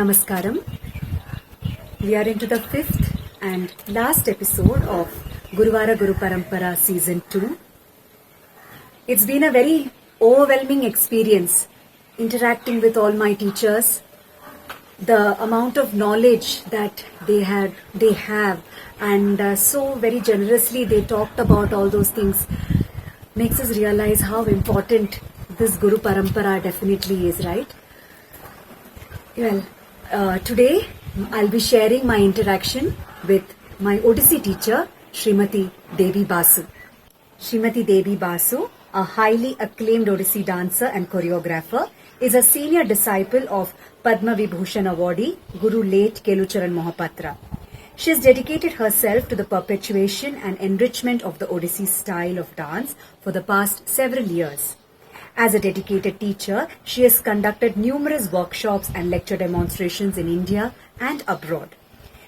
Namaskaram. We are into the fifth and last episode of Guruvara Guru Parampara Season 2. It's been a very overwhelming experience interacting with all my teachers. The amount of knowledge that they have, and so very generously they talked about all those things makes us realize how important this Guru Parampara definitely is, right? Well, today I'll be sharing my interaction with my Odissi teacher, Srimati Devi Basu. Srimati Devi Basu, a highly acclaimed Odissi dancer and choreographer, is a senior disciple of Padma Vibhushan awardee Guru late Kelucharan Mohapatra. She has dedicated herself to the perpetuation and enrichment of the Odissi style of dance for the past several years. As a dedicated teacher, she has conducted numerous workshops and lecture demonstrations in India and abroad.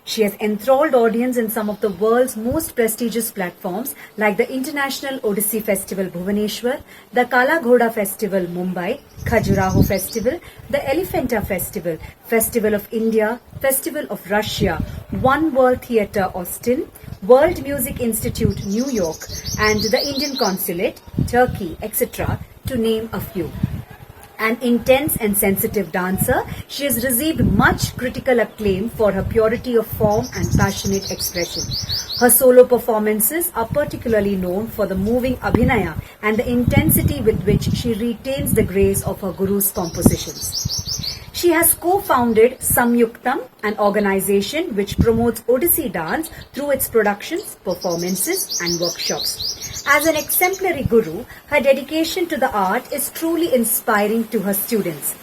She has enthralled audience in some of the world's most prestigious platforms like the International Odissi Festival Bhubaneswar, the Kala Ghoda Festival Mumbai, Khajuraho Festival, the Elephanta Festival, Festival of India, Festival of Russia, One World Theatre Austin, World Music Institute New York, and the Indian Consulate, Turkey, etc., to name a few. An intense and sensitive dancer, she has received much critical acclaim for her purity of form and passionate expression. Her solo performances are particularly known for the moving abhinaya and the intensity with which she retains the grace of her guru's compositions. She has co-founded Samyuktam, an organization which promotes Odissi dance through its productions, performances and workshops. As an exemplary guru, her dedication to the art is truly inspiring to her students.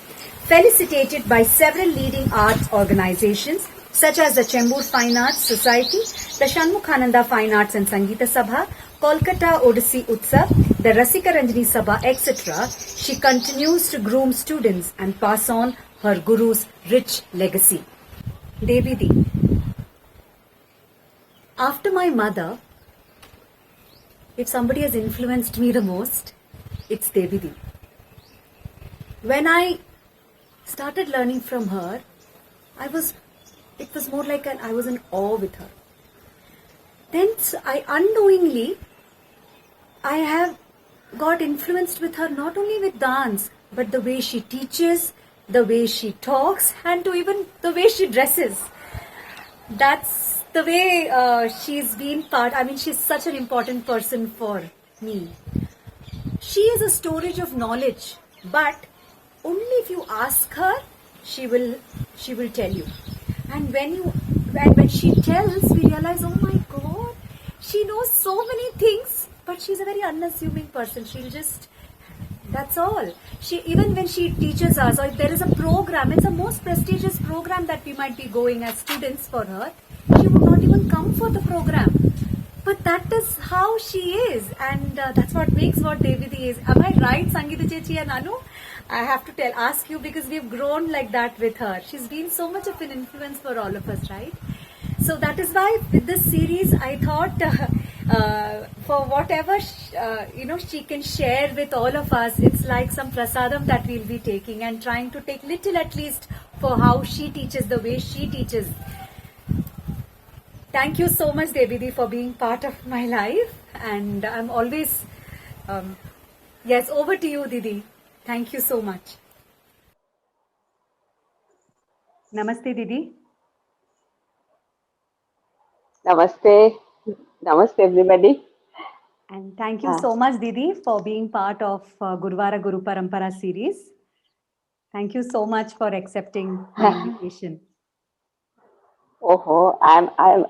Felicitated by several leading arts organizations such as the Chembur Fine Arts Society, the Shanmukhananda Fine Arts and Sangeeta Sabha, Kolkata Odissi Utsav, the Rasika Ranjani Sabha, etc., she continues to groom students and pass on her guru's rich legacy. Devi Di. After my mother, if somebody has influenced me the most, it's Devi Di. When I started learning from her, it was more like I was in awe with her. Then I have got influenced with her not only with dance, but the way she teaches, the way she talks, and to even the way she dresses. That's the way she's been part. I mean, she's such an important person for me. She is a storage of knowledge, but only if you ask her, she will tell you. And when she tells, we realize, oh my God, she knows so many things, but she's a very unassuming person. She'll just, that's all. Even when she teaches us, or if there is a program, it's the most prestigious program that we might be going as students for her, she would not even come for the program. But that is how she is, and that's what makes what Devi Di is. Am I right, Sangeeta Chechi and Anu? I have to ask you, because we've grown like that with her. She's been so much of an influence for all of us, right? So that is why with this series, I thought for whatever she can share with all of us, it's like some prasadam that we'll be taking and trying to take little at least for how she teaches, the way she teaches. Thank you so much, Devi Di, for being part of my life, and I'm always yes, over to you, Didi. Thank you so much. Namaste, Didi. Namaste. Namaste, everybody. And thank you so much, Didi, for being part of Guruvara Guru Parampara series. Thank you so much for accepting my invitation. Oh, I'm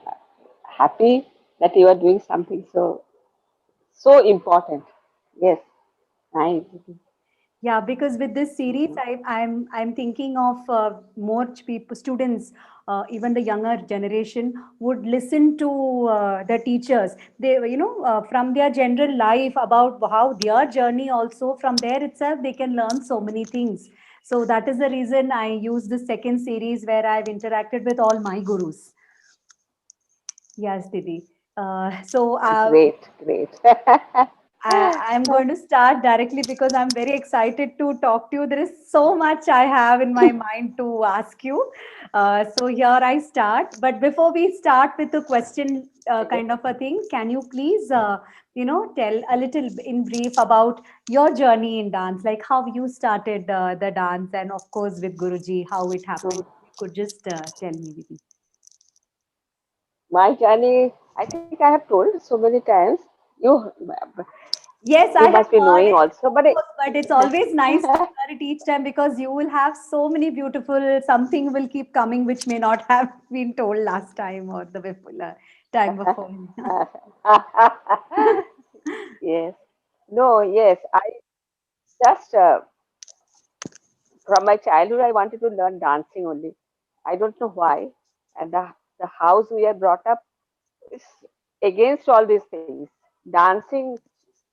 happy that you are doing something so important. Yes, nice. Yeah, because with this series, I'm thinking of more people, students, even the younger generation would listen to the teachers. They, from their general life about how their journey also from there itself they can learn so many things. So that is the reason I use the second series where I've interacted with all my gurus. Yes, Didi. Great. I'm going to start directly because I'm very excited to talk to you. There is so much I have in my mind to ask you. So here I start. But before we start with the question kind of a thing, can you please, tell a little in brief about your journey in dance, like how you started the dance, and of course with Guruji, how it happened. You could just tell me, Vivi. My journey, I think I have told so many times. You, Yes, you I have must be heard knowing it, also, of course, but it's always nice to hear it each time because you will have so many beautiful, something will keep coming which may not have been told last time or the time before. yes. No, yes. I just from my childhood, I wanted to learn dancing only. I don't know why. And the house we are brought up is against all these things. Dancing,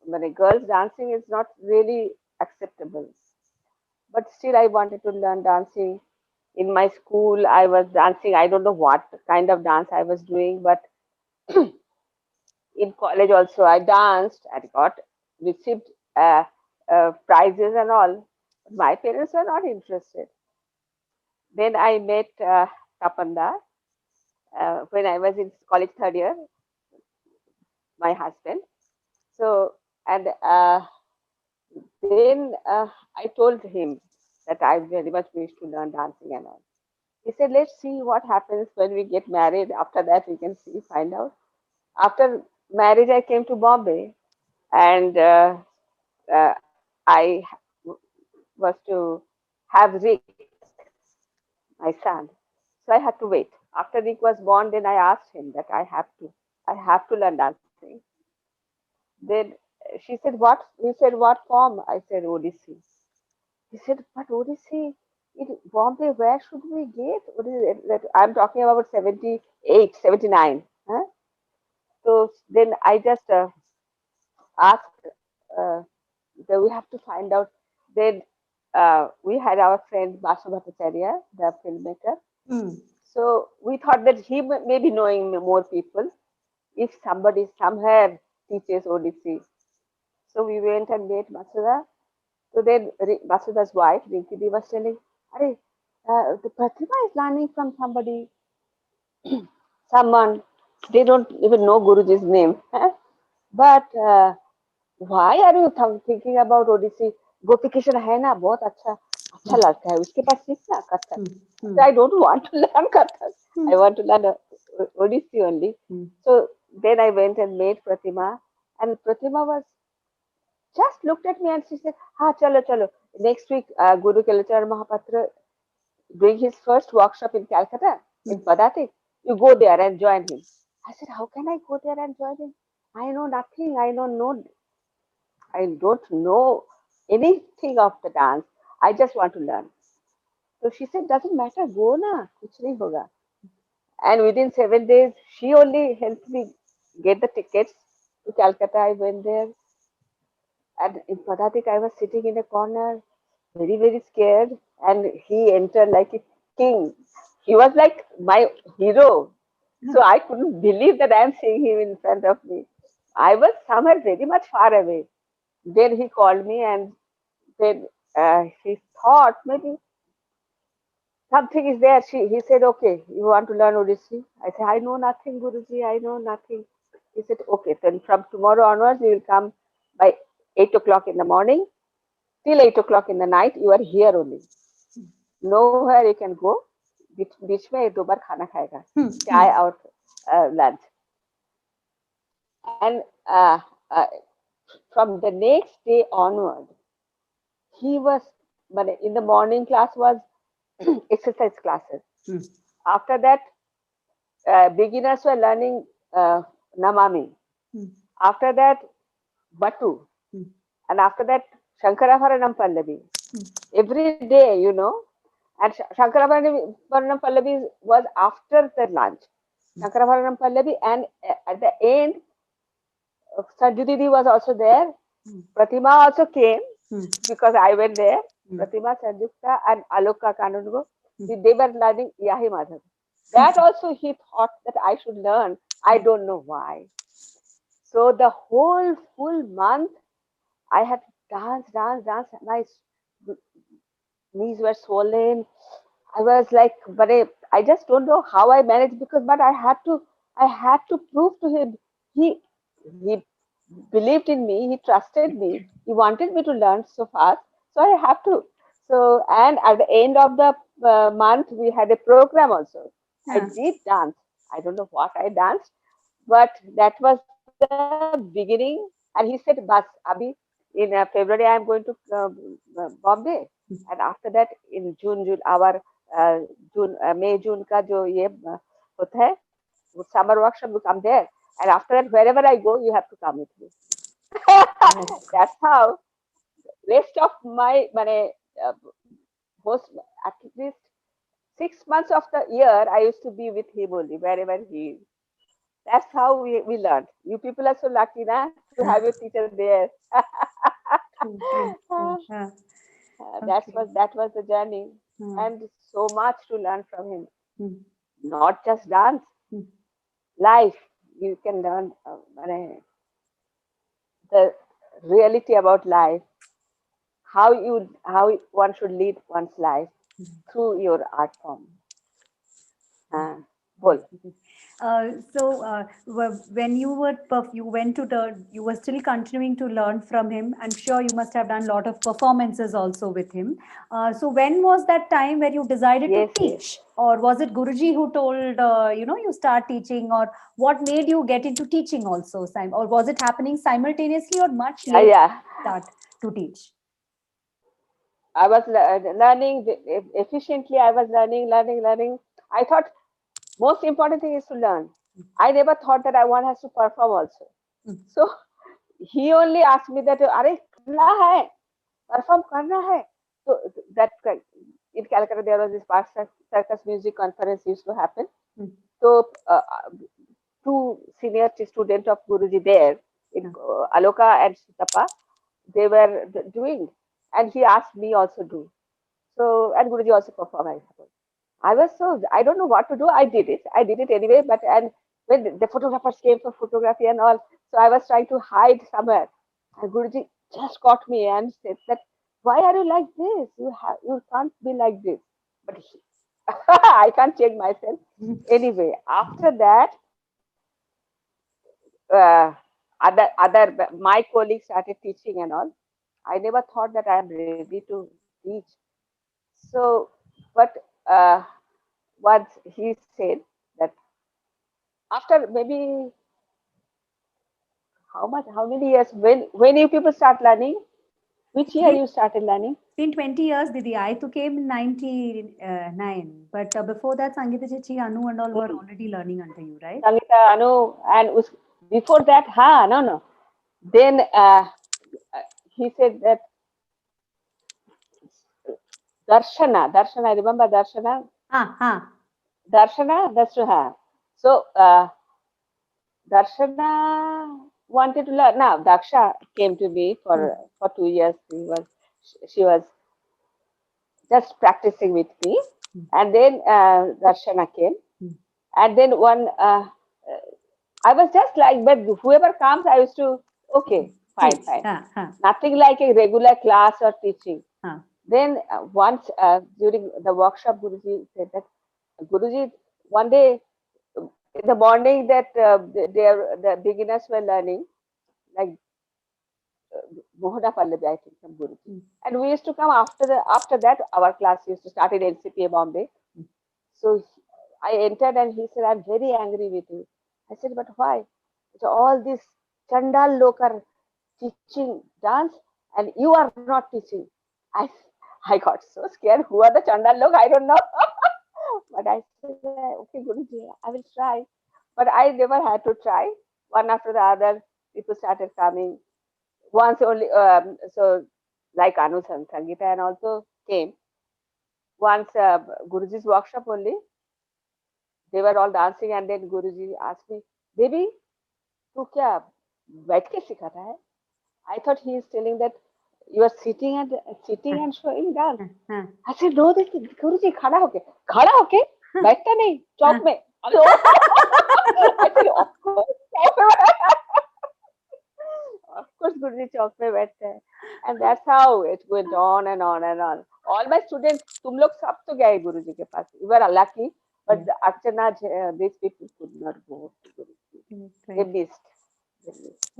when a girl's dancing is not really acceptable. But still, I wanted to learn dancing. In my school, I was dancing. I don't know what kind of dance I was doing, but in college also, I danced and got received prizes and all. My parents were not interested. Then I met Tapanda when I was in college third year, my husband. So, and then I told him that I very much wish to learn dancing and all. He said, let's see what happens when we get married. After that, we can see, find out. After marriage, I came to Bombay and uh, I was to have Rick, my son. So I had to wait. After Rick was born, then I asked him that I have to learn dancing. Then she said, what? He said, what form? I said, Odissi. He said, but Odissi in Bombay, where should we get? What is it? That I'm talking about 78, 79. Huh? So then I just asked, uh, that we have to find out. Then we had our friend Basu Bhattacharya, the filmmaker. Hmm. So we thought that he may be knowing more people if somebody somewhere teaches Odissi. So we went and met Masuda. So then Masuda's wife, Rinki Di, was telling, Are, the Pratima is learning from somebody, someone. They don't even know Guruji's name. But why are you thinking about Odissi? गोपी किशन है ना बहुत अच्छा अच्छा Hmm. लगता है उसके पास सीखना Kathak. Hmm. So Hmm. I don't want to learn Kathak. Hmm. I want to learn Odissi only. Hmm. So then I went and met Pratima, and Pratima was just looked at me and she said, "Ha, chalo, chalo. Next week, Guru Kalachar Mahapatra doing his first workshop in Calcutta, Hmm. in Padatik. You go there and join him." I said, "How can I go there and join him? I know nothing. I don't know anything of the dance. I just want to learn." So she said, "Doesn't matter. Go na. Kuch nahi hoga." And within 7 days, she only helped me get the tickets to Calcutta. I went there. And in Padatik, I was sitting in a corner, very, very scared. And he entered like a king. He was like my hero. So I couldn't believe that I am seeing him in front of me. I was somewhere very much far away. Then he called me and then he thought maybe something is there. He said, okay, you want to learn Odissi? I said, I know nothing, Guruji, I know nothing. He said, okay, then from tomorrow onwards, you will come by 8 o'clock in the morning till 8 o'clock in the night. You are here only. Nowhere you can go. बीच में दो बार खाना खाएगा Hmm. चाय और lunch. And uh, from the next day onward, he was, but in the morning class was exercise classes. Hmm. After that, beginners were learning Namami. Hmm. After that, Batu. Hmm. And after that, Shankarabharanam Pallavi. Hmm. Every day, And Shankarabharanam Pallavi was after the lunch. Shankarabharanam Pallavi, and at the end, Sanju Didi was also there. Hmm. Pratima also came Hmm. because I went there. Hmm. Pratima, Sanjukta, and Aloka Kanungo. Hmm. They were learning Yahi Madhav. That also he thought that I should learn. I don't know why. So the whole full month I had to dance. My knees were swollen. I was like, but I just don't know how I managed because, but I had to prove to him. He believed in me. He trusted me. He wanted me to learn so fast. So I have to. So, and at the end of the month, we had a program also. I Yeah. did dance. I don't know what I danced, but that was the beginning. And he said, "Bas, Abhi, in February I am going to Bombay, and after that in June our May June का जो ये होता है summer workshop will come there, and after that wherever I go you have to come with me." Oh, That's how rest of my uh, most at least 6 months of the year I used to be with him only wherever he is. That's how we learned. You people are so lucky na, to have your teacher there. true, true, true. Yeah. Okay. That was the journey, Hmm. and so much to learn from him. Hmm. Not just dance, Hmm. life. You can learn the reality about life, how one should lead one's life through your art form. Uh, Bol. When you were you went to the you were still continuing to learn from him. I'm sure you must have done a lot of performances also with him. So when was that time where you decided to Yes, yes. teach, or was it Guruji who told you start teaching, or what made you get into teaching also, or was it happening simultaneously or much Yeah, later yeah. start to teach? I was learning efficiently. I was learning. I thought most important thing is to learn. I never thought that I want has to perform also. Mm. So he only asked me that, "अरे करना है, perform करना है." So that in Calcutta there was this Park Circus Music Conference used to happen. Mm. So two senior students of Guruji there, in Yeah. Aloka and Sutapa, they were doing, and he asked me also do. So and Guruji also performed. I suppose. I was so I don't know what to do. I did it. I did it anyway. But and when the photographers came for photography and all, so I was trying to hide somewhere. And Guruji just caught me and said that, "Why are you like this? You can't be like this." But I can't change myself. Anyway, after that, uh, my colleagues started teaching and all. I never thought that I am ready to teach. So, but once he said that after maybe how many years, when you people start learning, which year you started learning? Been 20 years, Didi. I too came in 99. But before that, Sangeeta Chichi, Anu and all were Hmm. already learning under you, right? Sangeeta, Anu, and before that, no. Then he said that Darshana, I remember Ah, ah. Darshana. So Darshana wanted to learn. Now Daksha came to me Hmm. for 2 years. She was just practicing with me, Hmm. and then Darshana came, Hmm. and then one. I was just like, but whoever comes, I used to okay, Teach. fine. Ah, ah, Nothing like a regular class or teaching. ah. Then once during the workshop, Guruji said that Guruji one day in the morning that the beginners were learning like Mohana Pallavi, I think, from Guruji. Hmm. And we used to come after that our class used to start in NCPA Bombay. So I entered and he said, "I'm very angry with you." I said, "But why?" So all these Chandal lok are teaching dance and you are not teaching. I I got so scared. Who are the Chandal lok? I don't know. But I said, "Okay, Guruji, I will try." But I never had to try. One after the other, people started coming. Once only, so like Anu Sangeeta and also came. Once Guruji's workshop only, they were all dancing and then Guruji asked me, "Devi, तू क्या बैठ के सिखाता है?" I thought he is telling that you are sitting Ah, and showing dance. ah, ah, I said, "No, this Guruji, खड़ा होके बैठता नहीं चौक ah. में." I said, "Of course." Of course, Guruji Guruji चौक पे बैठते हैं. And that's how it went on and on and on. All my students, तुम लोग सब तो गए गुरुजी के पास. You were lucky, but the Archana, these people could not go to Guruji. They missed. They missed.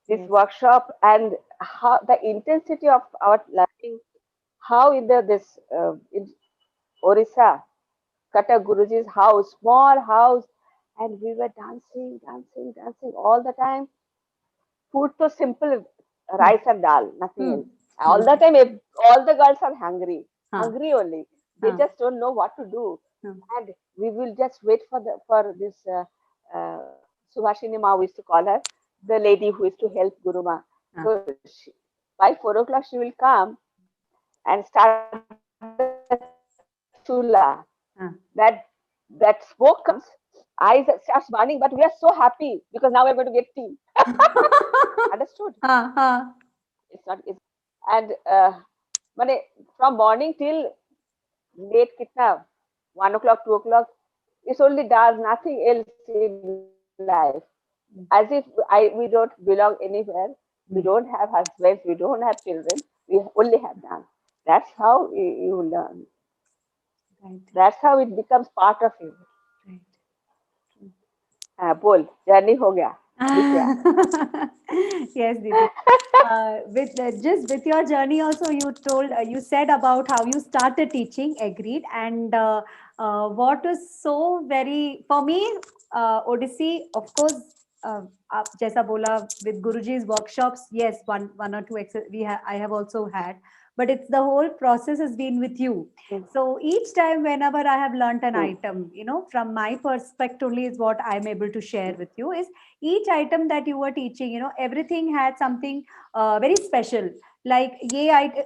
This workshop and how the intensity of our learning, how in this in Orissa, Katak Guruji's house, small house, and we were dancing, dancing, dancing all the time. Food so simple, rice and dal, nothing else. All the time, all the girls are hungry, hungry only. They just don't know what to do, and we will just wait for this Subhashini Ma, we used to call her, the lady who is to help Guru Ma. So by 4 o'clock she will come and start the chula. That smoke comes, eyes starts burning, but we are so happy because now we're going to get tea. Understood? It's not. It's, and mane, from morning till late, kitna 1 o'clock, 2 o'clock. It's only does nothing else in life. As if we don't belong anywhere. We don't have husbands. We don't have children. We only have dance. That's how you learn. That's how it becomes part of you. बोल journey हो गया. Yes, Didi. With your journey also, you said about how you started teaching. Agreed. And what was so very for me, Odyssey, of course. आप जैसा बोला with Guruji's workshops, yes, one or two I have also had, but it's the whole process has been with you. So each time whenever I have learnt an item, from my perspective only is what I'm able to share with you is each item that you were teaching, everything had something very special. Like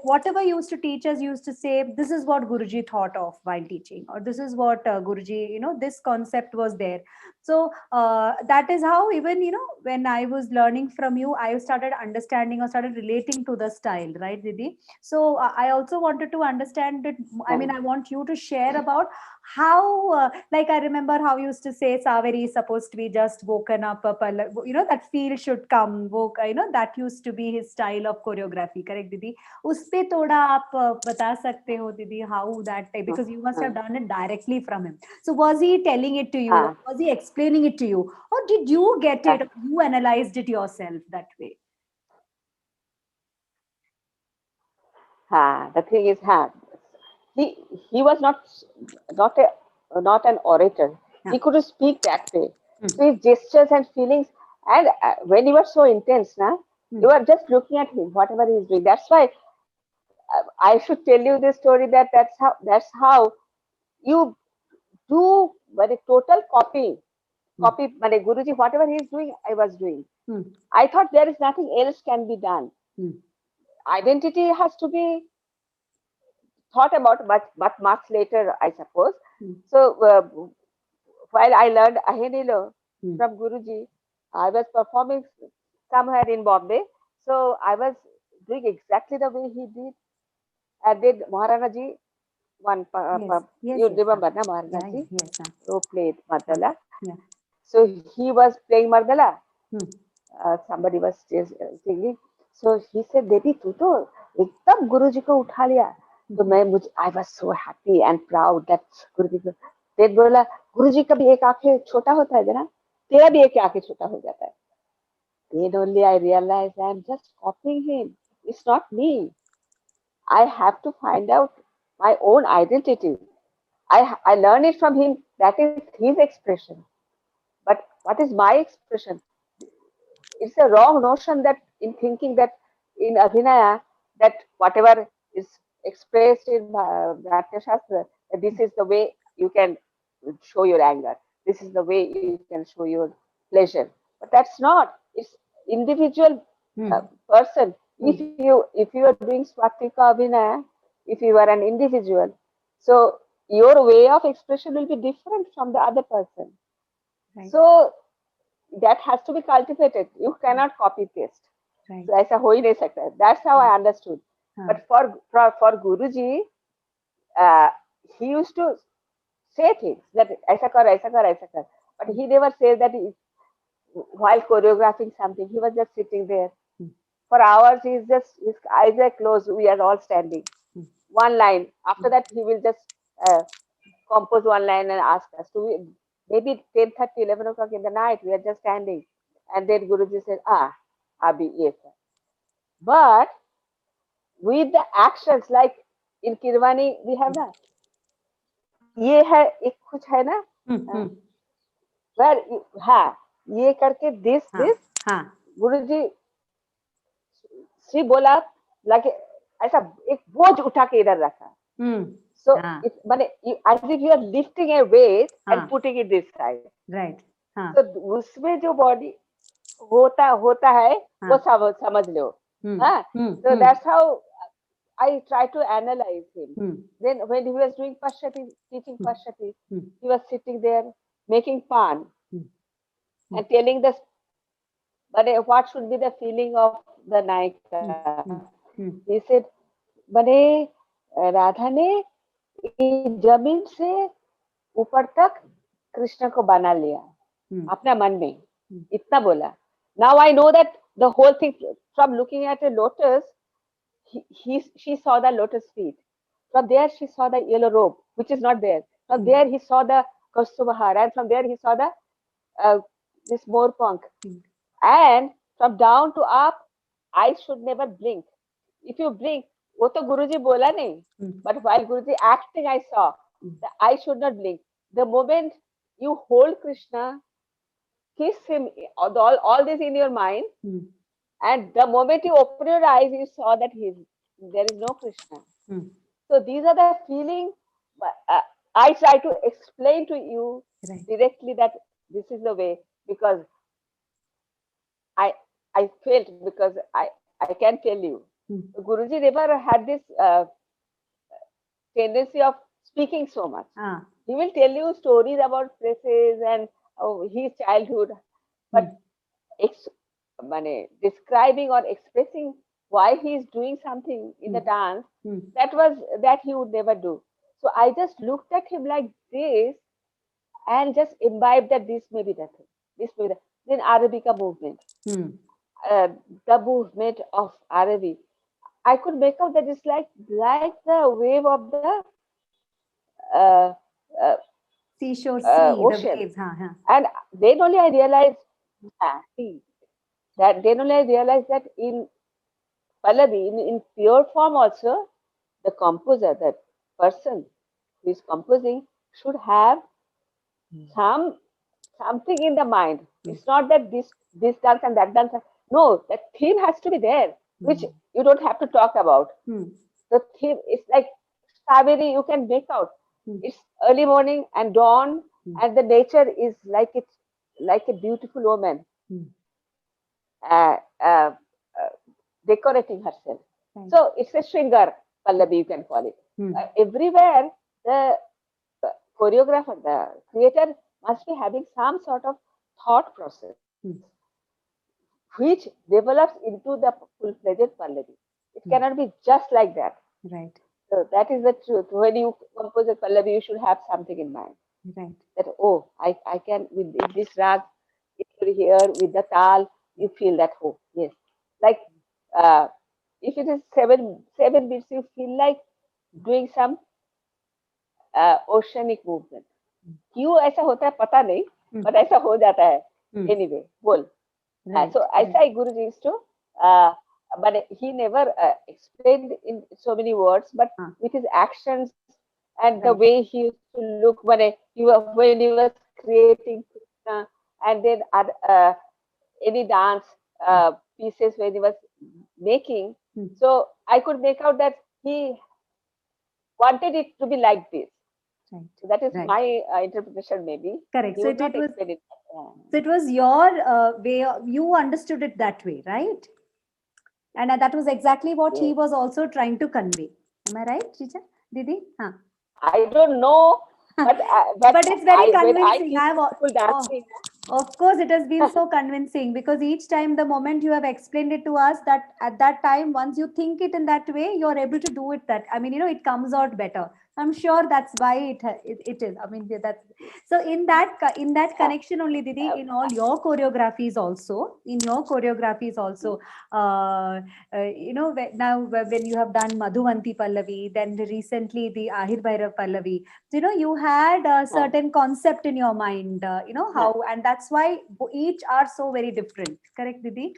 whatever you used to teach us used to say this is what Guruji thought of while teaching, or this is what Guruji, this concept was there. So that is how even when I was learning from you, I started understanding or started relating to the style, right, Didi? So I also wanted to understand it. I mean, I want you to share about how like I remember how you used to say Saveri is supposed to be just woken up, that feel should come, woke, that used to be his style of choreography, correct, Didi? उस पे थोड़ा आप बता सकते हो, Didi, how that, because you must have done it directly from him. So was he telling it to you? Was he explaining it to you? Or did you get it? Or you analyzed it yourself that way? The thing is, he was not an orator. He couldn't speak that way. So his gestures and feelings, and when you were so intense, you are just looking at him, whatever he's doing. That's why I should tell you this story. That's how you do but a total copy. But Guruji, whatever he's doing, I was doing. I thought there is nothing else can be done. Identity has to be thought about much later, I suppose. So while I learned Ahenilo from Guruji, I was performing somewhere in Bombay. So I was doing exactly the way he did. I did Maharanaji one. You remember, na Maharanaji? Who played Mardala. So he was playing Mardala. Somebody was singing. So he said, "Devi, तू तो एकदम गुरुजी को उठा लिया." तो I was so happy and proud that गुरुजी को. Then बोला, गुरुजी का भी एक आंखें छोटा होता है जरा, तेरा भी एक आंखें छोटा हो जाता है. Then only I realized I am just copying him. It's not me. I have to find out my own identity. I learn it from him. That is his expression. But what is my expression? It's a wrong notion that in thinking that in Abhinaya, that whatever is expressed in Natya Shastra, that this is the way you can show your anger. This is the way you can show your pleasure. But that's not. It's individual person. If you are doing Swatika Abhinaya, if you are an individual, so your way of expression will be different from the other person. Right. So that has to be cultivated. You cannot copy paste. Right. So ऐसा हो ही नहीं सकता. That's how I understood. But for Guruji, he used to say things that ऐसा कर, ऐसा कर, ऐसा कर. But he never says that while choreographing something, he was just sitting there for hours. His eyes are closed. We are all standing. Hmm. One line. After that, he will just compose one line and ask us to. Maybe 10:30, 11 o'clock in the night. We are just standing, and then Guruji said, Abhi yes. But with the actions, like in Kirwani, we have that. ये है एक कुछ है ना Hmm. where हाँ ये करके this हाँ. गुरुजी श्री बोला लाके ऐसा एक बोझ उठा के इधर रखा Hmm. so हाँ. it माने as if you are lifting a weight हाँ. and putting it this side Right. हाँ. so उसमें जो body होता है वो समझ लो हाँ so that's how I try to analyze him. Then when he was doing Pashati, teaching Pashati, he was sitting there making pan and telling the but what should be the feeling of the Naika. He said, बने राधा ने जमीन से ऊपर तक कृष्ण को बना लिया अपना मन में इतना बोला. Now I know that the whole thing from looking at a lotus, she saw the lotus feet. From there she saw the yellow robe, which is not there. From there he saw the Kaustubha, and from there he saw the this more punk. And from down to up, eyes should never blink. If you blink, वो तो गुरुजी बोला नहीं. But while Guruji acting, I saw the eyes should not blink. The moment you hold Krishna, kiss him, all this in your mind, and the moment you open your eyes, you saw that there is no Krishna. So these are the feelings. I try to explain to you directly that this is the way because I felt because I can tell you. Guruji never had this tendency of speaking so much. He will tell you stories about places and his childhood, but describing or expressing why he is doing something in the dance, that he would never do. So I just looked at him like this and just imbibed that this may be that thing. This may be that. Then Arabika movement. The movement of Arabic. I could make out that it's like the wave of the seashore ocean. The waves. And then only I realized, then only I realized that in Pallavi, in pure form also, the composer, that person who is composing should have something in the mind. It's not that this dance and that dance. No, that theme has to be there, which you don't have to talk about. The theme is like Saveri, you can make out. It's early morning and dawn, and the nature is like a beautiful woman decorating herself. So it's a Shringar Pallavi, you can call it. Everywhere, the choreographer, the creator must be having some sort of thought process, which develops into the full-fledged Pallavi. It cannot be just like that. Right. So that is the truth. When you compose a Pallavi, you should have something in mind. Right. That, I can, with this rag, here, with the tal, you feel that, yes. Like, if it is seven beats, you feel like doing some oceanic movement. क्यों ऐसा होता है पता नहीं, but ऐसा हो जाता है. Anyway, बोल. So ऐसा ही Guruji used to, but he never explained in so many words, but with his actions and the way he used to look when he was creating and then any dance pieces when he was making. So I could make out that he wanted it to be like this. Right. So that is my interpretation, maybe. Correct. He So it was your way. You understood it that way, right? And that was exactly what he was also trying to convey. Am I right, Chicha? Didi? I don't know, but it's very convincing. Dancing. Of course, it has been so convincing because each time, the moment you have explained it to us, that at that time, once you think it in that way, you're able to do it. That I mean, it comes out better. I'm sure that's why it is. I mean, that's so in that connection only, Didi, in all your choreographies also, now when you have done Madhuvanti Pallavi, then recently the Ahir Bhairav Pallavi, you had a certain concept in your mind, how, and that's why each are so very different. Correct, Didi?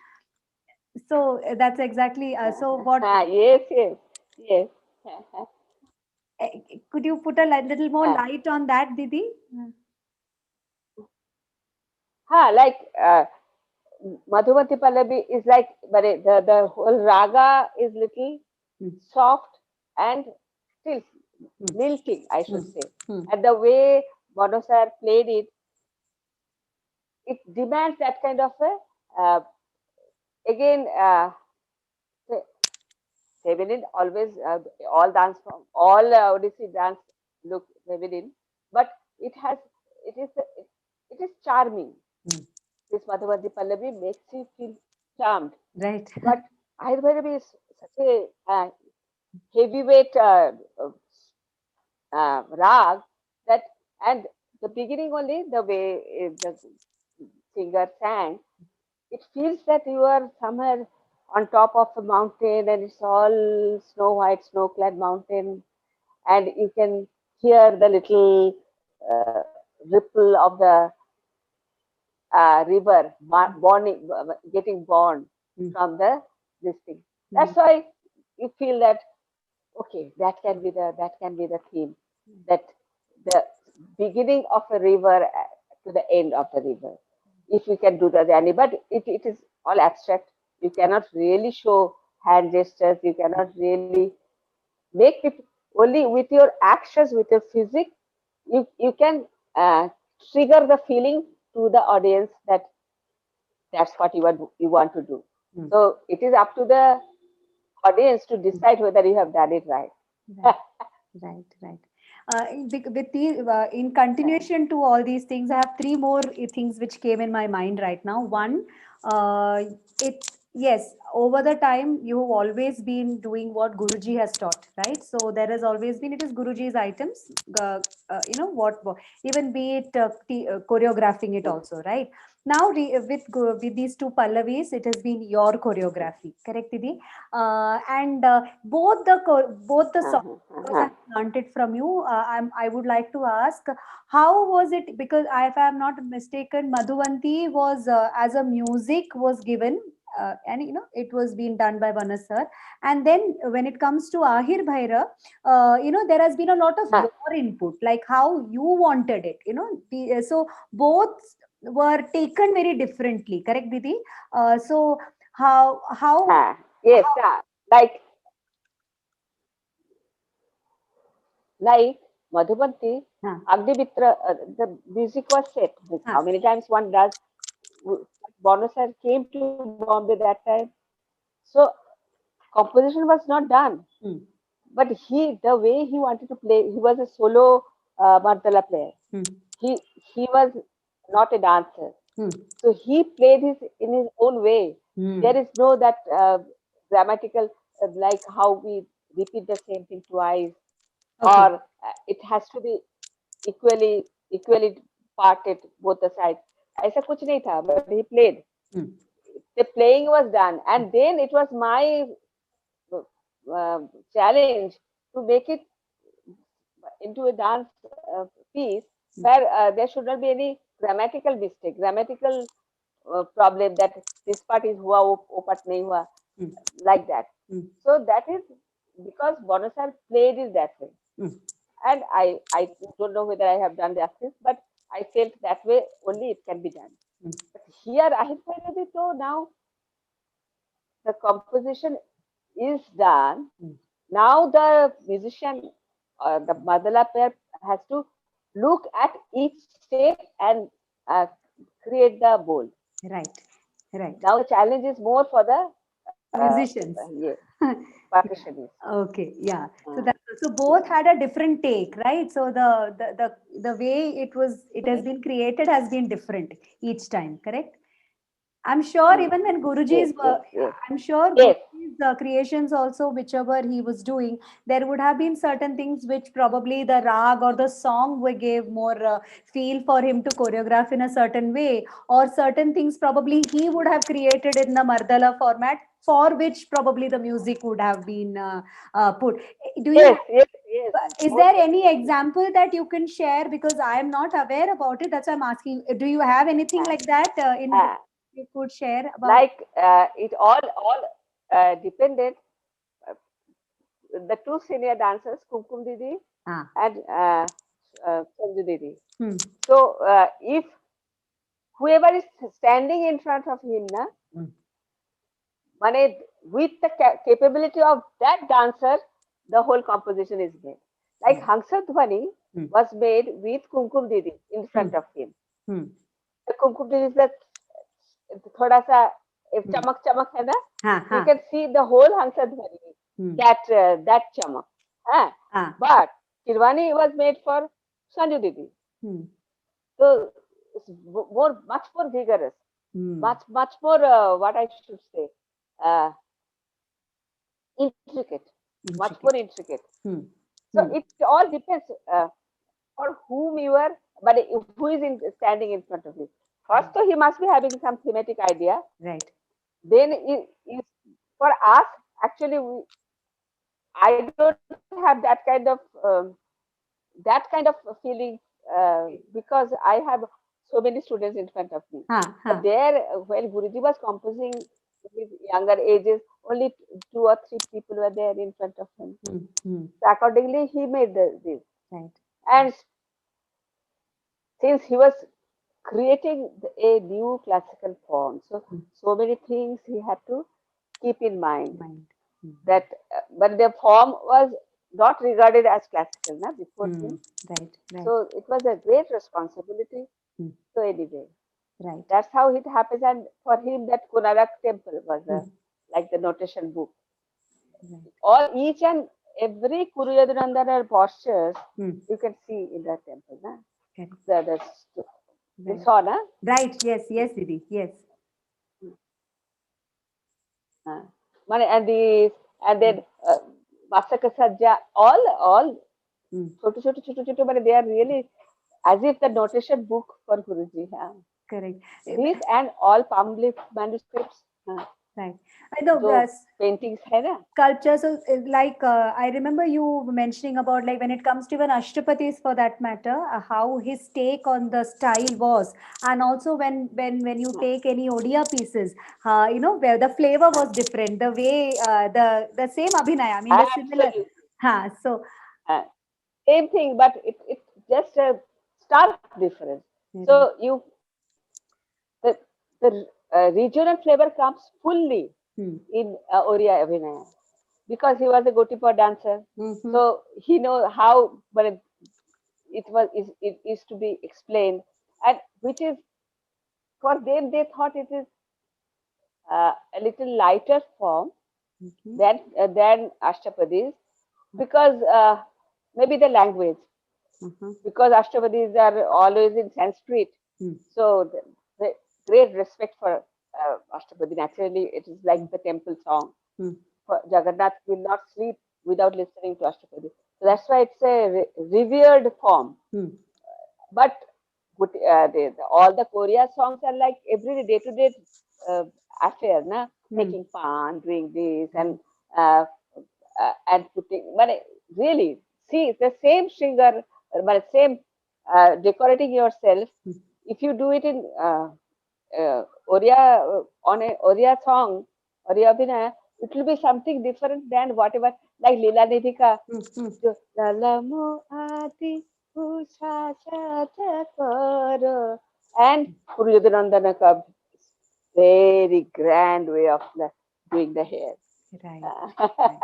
So that's exactly so what Yes, yes, yes. could you put a little more light on that, Didi? Like Madhumati Pallavi is like, but the whole raga is little Hmm. soft and still Hmm. lilting, I should say. Hmm. And the way Bono sir played it, it demands that kind of a, again, feminine, always, all dance from, all Odissi dance look feminine, but it has, it is, it is charming. Hmm. This Madhumati Pallavi makes you feel charmed. Right. But Ayurveda is such a heavyweight rag that, and the beginning only, the way the singer sang, it feels that you are somewhere on top of a mountain and it's all snow white, snow clad mountain, and you can hear the little ripple of the river getting born Hmm. from the this thing. Hmm. That's why you feel that okay, that can be the theme, that the beginning of a river to the end of the river. If you can do the journey, but it is all abstract. You cannot really show hand gestures. You cannot really make it only with your actions, with your physics. You can trigger the feeling to the audience that that's what you want to do. Hmm. So it is up to the audience to decide whether you have done it right. Right. Right, right. In continuation to all these things, I have three more things which came in my mind right now. One, it yes, over the time you have always been doing what Guruji has taught, right? So there has always been, it is Guruji's items, even be it choreographing it also, right? Now with these two Pallavis, it has been your choreography, correct, Didi? And both the songs, because I learned it from you, I would like to ask, how was it? Because if I am not mistaken, Madhuvanti was as a music was given, and it was being done by Vanas sir. And then when it comes to Ahir Bhaira, there has been a lot of your input, like how you wanted it. So both were taken very differently. Correct, Didi? So how Yes, like like Madhubanti, huh, Agnimitra, the music was set. huh, How many times one does? Bono sir came to Bombay that time, so composition was not done. hmm, But the way he wanted to play, he was a solo mardala player. hmm, He was not a dancer, hmm, so he played his in his own way. There hmm. is no that grammatical like how we repeat the same thing twice, Okay. or it has to be equally parted both the sides. ऐसा कुछ नहीं था, but he played. Hmm. The playing was done, and then it was my challenge to make it into a dance piece where there should not be any grammatical mistake, grammatical problem that this part is hua, wo part nahi hua, Hmm. like that. Hmm. So that is because Bonasar played it that way. Hmm. And I don't know whether I have done justice, but I felt that way only it can be done. Hmm. But here I have said it, so now the composition is done. Hmm. Now the musician, the madala player has to look at each step and uh, create the bowl. Right, right. Now the challenge is more for the Musicians. yeah, Yeah. percussionists. Okay, yeah. So Uh, that so both had a different take, right? So the way it has been created has been different each time, correct? I'm sure Mm. even when Yes, Guruji's, yes, yes, I'm sure yes, Guruji's creations also, whichever he was doing, there would have been certain things which probably the rag or the song we gave more feel for him to choreograph in a certain way, or certain things probably he would have created in the Mardala format for which probably the music would have been put. Do you yes, yes, yes. is Most there any definitely. example that you can share? Because I am not aware about it. That's why I'm asking. Do you have anything Uh, like that in which uh, you could share about? like it all depended. Uh, the two senior dancers, Kumkum Didi Ah, and Sanju Didi. hmm, So if whoever is standing in front of him, na, hmm, mane, with the capability of that dancer, the whole composition is made. Like right. Hangsa Dhwani Hmm, was made with Kumkum Didi in hmm, front of him. hmm, The Kumkum Didi is the thoda sa hmm. chamak chamak hai na. Ha, You ha. can see the whole Hangsa Dhwani, Hmm, that chamak. Huh? ah, But Kirwani was made for Sanju Didi. hmm, So it's much more vigorous, hmm. much more, what I should say, uh, intricate, much more Intricate. intricate. Hmm, So hmm, it all depends for whom you are, but who is standing in front of you. First, hmm. though, he must be having some thematic idea. Right. Then, for us, actually, I don't have that kind of feeling because I have so many students in front of me. Ha, ha. But there, when Guruji was composing with younger ages, only two or three people were there in front of him. Hmm, hmm. So accordingly, he made this. Right. And since he was creating a new classical form, Hmm. so many things he had to keep in mind. Mind. Hmm. That, but the form was not regarded as classical, na, before Hmm. him. Right. Right. So it was a great responsibility. Hmm. So anyway, Right. that's how it happens. And for him, that Konarak temple was Hmm. like the notation book. Right. All each and every Kuruyadunandana postures Hmm. you can see in that temple. Na? Correct. You Right. saw, na? Right. Yes. Yes, Didi. Yes. Uh, and Hmm. then Masaka Sajja, all Hmm. छोटे छोटे they are really as if the notation book for Guruji. Huh? Correct. This and all palm leaf manuscripts, Right. I know जो paintings है ना. sculptures, so like I remember you mentioning about like when it comes to even Ashtapatis for that matter, how his take on the style was, and also when you हाँ, take any Odia pieces, where the flavor was different, the way the same Abhinaya, I mean the similar, absolutely. so Uh, Same thing, but it's just a stark difference. So right. the regional flavor comes fully Hmm. in Oriya Abhinaya because he was a Gotipa dancer. Mm-hmm. So he know how, but it is to be explained, and which is for them they thought it is a little lighter form Mm-hmm. than Ashtapadis because maybe the language, Uh-huh. because Ashtapadis are always in Sanskrit. Hmm. So the great respect for Ashtapadi. Naturally, it is like the temple song. Hmm. For Jagannath will not sleep without listening to Ashtapadi. So that's why it's a revered form. Hmm. But all the Korea songs are like every day-to-day uh, affair, na? Hmm. Making pan, doing this, Right. uh, and putting. But really, see, the same singer, but same decorating yourself. Hmm. If you do it in Oriya on a Oriya song, Oriya Abhinaya, it will be something different than whatever like Leela Nidhi ka Hmm. Hmm. जो ललमो आदि पूछा सच करो and Puryodhanandana ka very grand way of doing the hair. Right. Right.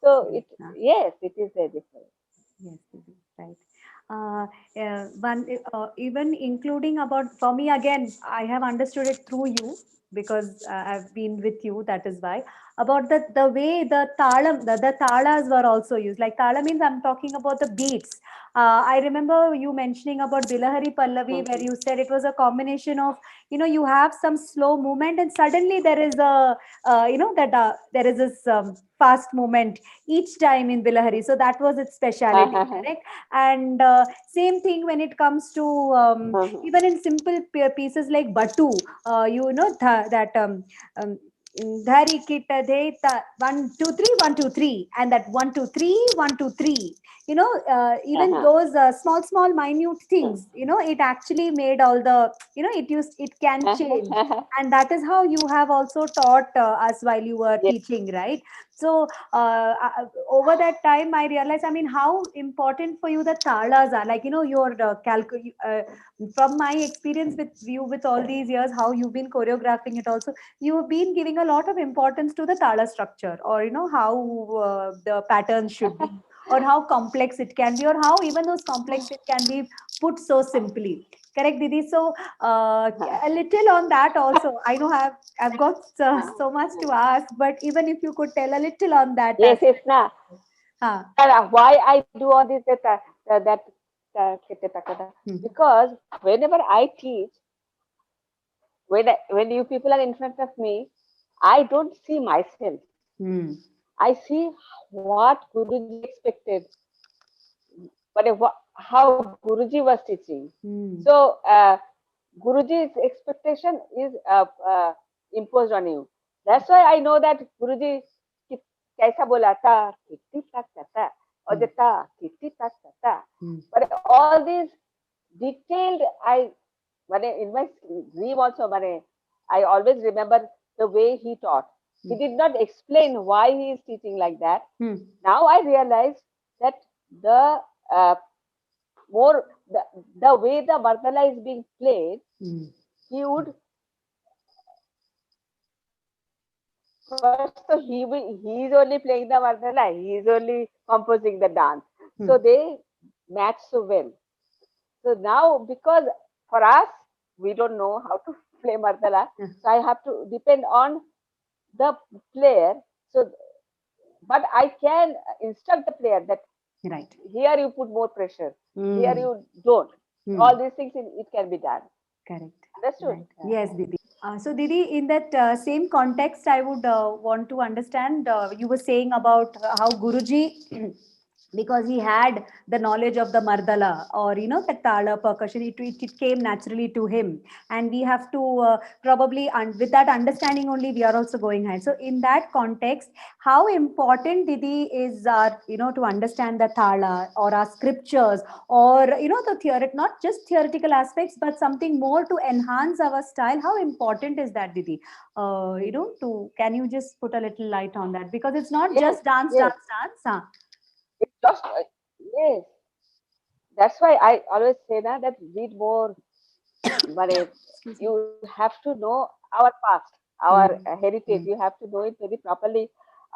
So Right. it yes, it is very different. Yes, it is, right. One even including about for me again, I have understood it through you because I've been with you. That is why. about the way the talam, the talas were also used. Like tala means I'm talking about the beats. I remember you mentioning about Bilahari Pallavi, where you said it was a combination of, you have some slow movement and suddenly there is a, that there is this fast movement each time in Bilahari. So that was its speciality, correct? And same thing when it comes to even in simple pieces like Batu, that um, Dhari kita de ta 1 2 3 1 2 3, and that 1 2 3 1 2 3. Even those small minute things, it actually made all the, it can change, and that is how you have also taught us while you were Yes. teaching, right? So over that time, I realized, I mean, how important for you the talas are. Like, your from my experience with you with all these years, how you've been choreographing it also, you've been giving a lot of importance to the tala structure, or, how the patterns should be, or how complex it can be, or how even those complex it can be put so simply. Correct, Didi? So a little on that also. I know I've got so much to ask, but even if you could tell a little on that Yes, yes, aspect. na. Huh. Why I do all this Hmm. because whenever I teach, when you people are in front of me, I don't see myself. Hmm. I see what Guruji expected, but how Guruji was teaching. Hmm. So Guruji's expectation is imposed on you. That's why I know that Guruji कि- कैसा बोला था कितनी तक था और Hmm. जता कितनी तक था. Hmm. But all these detailed, in my dream also, I always remember the way he taught. He did not explain why he is teaching like that. Hmm. Now I realize that the uh, more the way the Mardala is being played, Hmm. he would first, so he is only playing the Mardala, he is only composing the dance. Hmm. So they match so well. So now, because for us, we don't know how to play Mardala, Yeah. so I have to depend on the player. So, but I can instruct the player that Right. here you put more pressure, here Hmm. you don't. Hmm. All these things it can be done. Correct. Understood? Right. Yes, Didi. So, Didi, in that same context, I would want to understand. You were saying about how Guruji, because he had the knowledge of the Mardala, or the Tala percussion, it came naturally to him, and we have to probably, with that understanding only, we are also going ahead. So, in that context, how important, Didi, is to understand the Tala or our scriptures, or the theory, not just theoretical aspects, but something more to enhance our style. How important is that, Didi? To Can you just put a little light on that, because it's not Yes, just dance, yes. dance, dance. Huh? It's just, yes. That's why I always say that read more. But Excuse me. you have to know our past, our Hmm. heritage. Hmm. You have to know it very properly.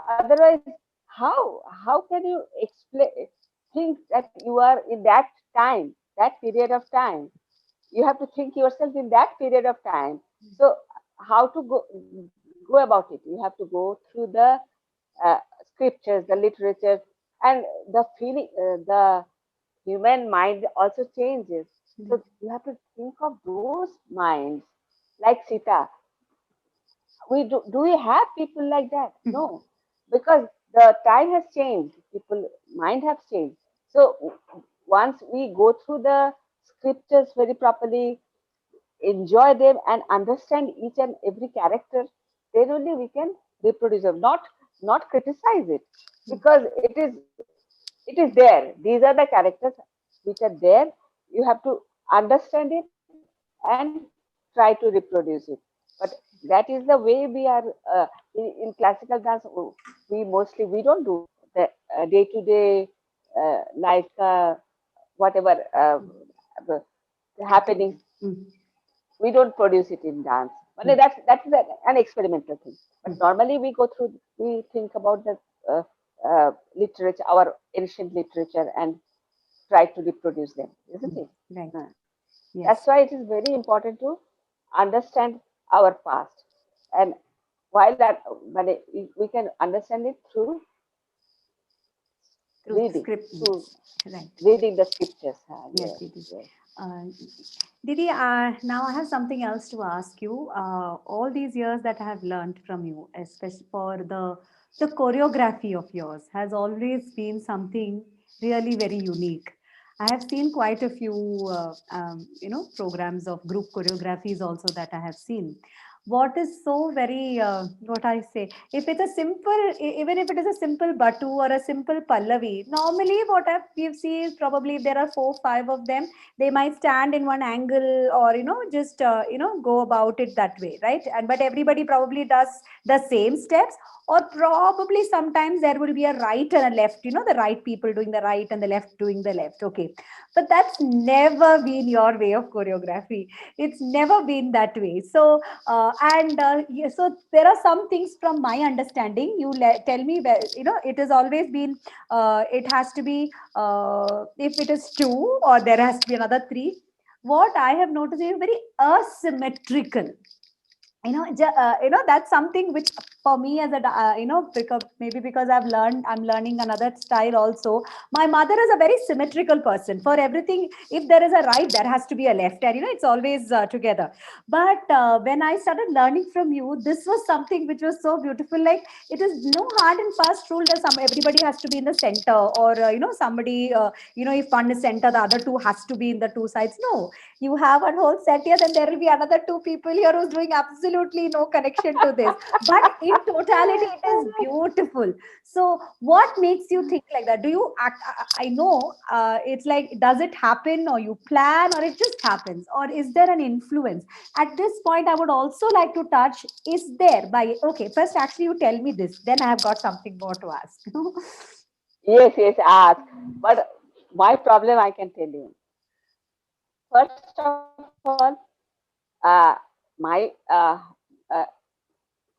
Otherwise, how can you explain think that you are in that time, that period of time? You have to think yourself in that period of time. So how to go about it? You have to go through the uh, scriptures, the literature, and the feeling. The human mind also changes. So you have to think of those minds, like Sita. Do we have people like that? No, because the time has changed. People mind has changed. So once we go through the scriptures very properly, enjoy them, and understand each and every character, then only we can reproduce them. Not criticize it, because it is there. These are the characters which are there. You have to understand it and try to reproduce it. But that is the way we are in classical dance. We don't do the day to day life, whatever happenings. Hmm. We don't produce it in dance. But Hmm. that's an experimental thing. But normally we think about the literature, our ancient literature, and try to reproduce them, isn't it? Right. Uh, That's Yes. why it is very important to understand our past. And while that we can understand it through Through reading, script, through yes, right. reading the scriptures. Yes, Yes, Didi. yes. Uh, Didi, now I have something else to ask you. All these years that I have learned from you, especially for the choreography of yours, has always been something really very unique. I have seen quite a few, programs of group choreographies also that I have seen. What is so very, what I say, if it's a simple, even if it is a simple batu or a simple pallavi, normally what we've seen is probably if there are four, five of them, they might stand in one angle or just go about it that way, right? And but everybody probably does the same steps, or probably sometimes there will be a right and a left, the right people doing the right and the left doing the left. Okay, but that's never been your way of choreography. It's never been that way. So and so there are some things from my understanding. You tell me where, it has always been, it has to be, if it is two or there has to be another three. What I have noticed is very asymmetrical. That's something which for me as a because maybe because I'm learning another style also. My mother is a very symmetrical person. For everything, if there is a right, there has to be a left, and it's always together. But when I started learning from you, this was something which was so beautiful. Like, it is no hard and fast rule that everybody has to be in the center, or somebody, if one is center, the other two has to be in the two sides. No, you have a whole set here, then there will be another two people here who's doing absolutely no connection to this. But in totality, it is beautiful. So, what makes you think like that? Do you act? I know it's like, does it happen, or you plan, or it just happens, or is there an influence? At this point, I would also like to touch, is there by, okay, first, actually, you tell me this, then I have got something more to ask. Yes, yes, ask. But my problem, I can tell you. First of all, my uh,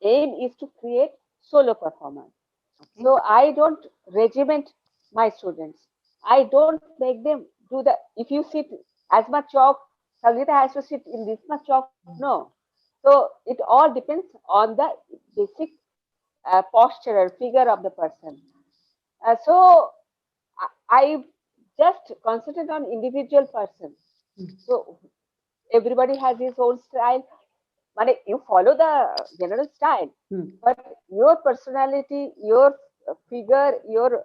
aim is to create solo performance. Okay. So I don't regiment my students. I don't make them do the, if you sit as much chalk, Sangeeta has to sit in this much chalk. No. So it all depends on the basic posture or figure of the person. So I just concentrate on individual person. So everybody has his own style. But you follow the general style, Hmm. but your personality, your figure, your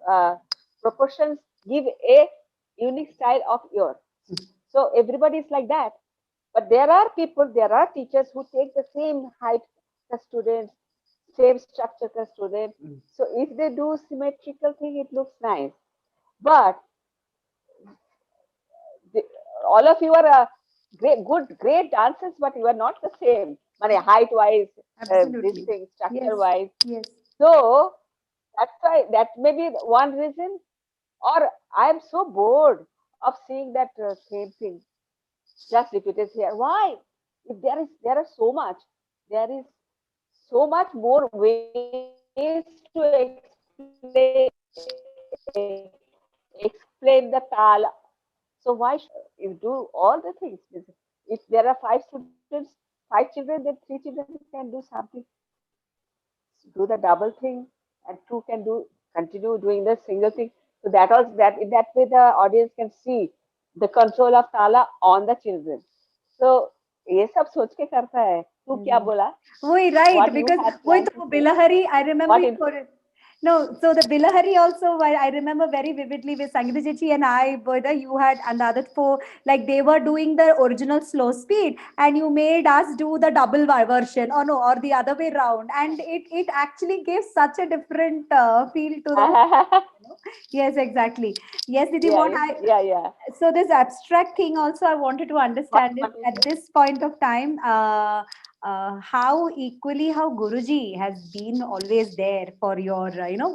proportions give a unique style of yours. So everybody is like that. But there are people, there are teachers who take the same height as students, same structure as students. So if they do symmetrical thing, it looks nice. But the, all of you are great dancers, but you are not the same. Height wise, this Absolutely. thing, structure Yes. wise. Yes. So that's why that may be one reason. Or I am so bored of seeing that same thing just repeated here. Why? If there is so much, there is so much more ways to explain the tal. So why you do all the things? If there are five students, five children, then three children can do something, do the double thing, and two can do continue doing the single thing. So that in that way the audience can see the control of tala on the children. So ये सब सोच के करता है. तू क्या Mm. बोला? Woi, right, What you because had woi planned to to say? Bilahari, I remember What it in? for no. So the Bilahari also, I remember very vividly with Sangeeta Chichi and I, whether you had and the other four, like they were doing the original slow speed, and you made us do the double version, or no, or the other way round, and it actually gave such a different feel to the whole. Yes, exactly. Yes, Didi, what Yeah, I, yeah, yeah. so this abstract thing also I wanted to What understand you it want to at say? this point of time, how equally how Guruji has been always there for your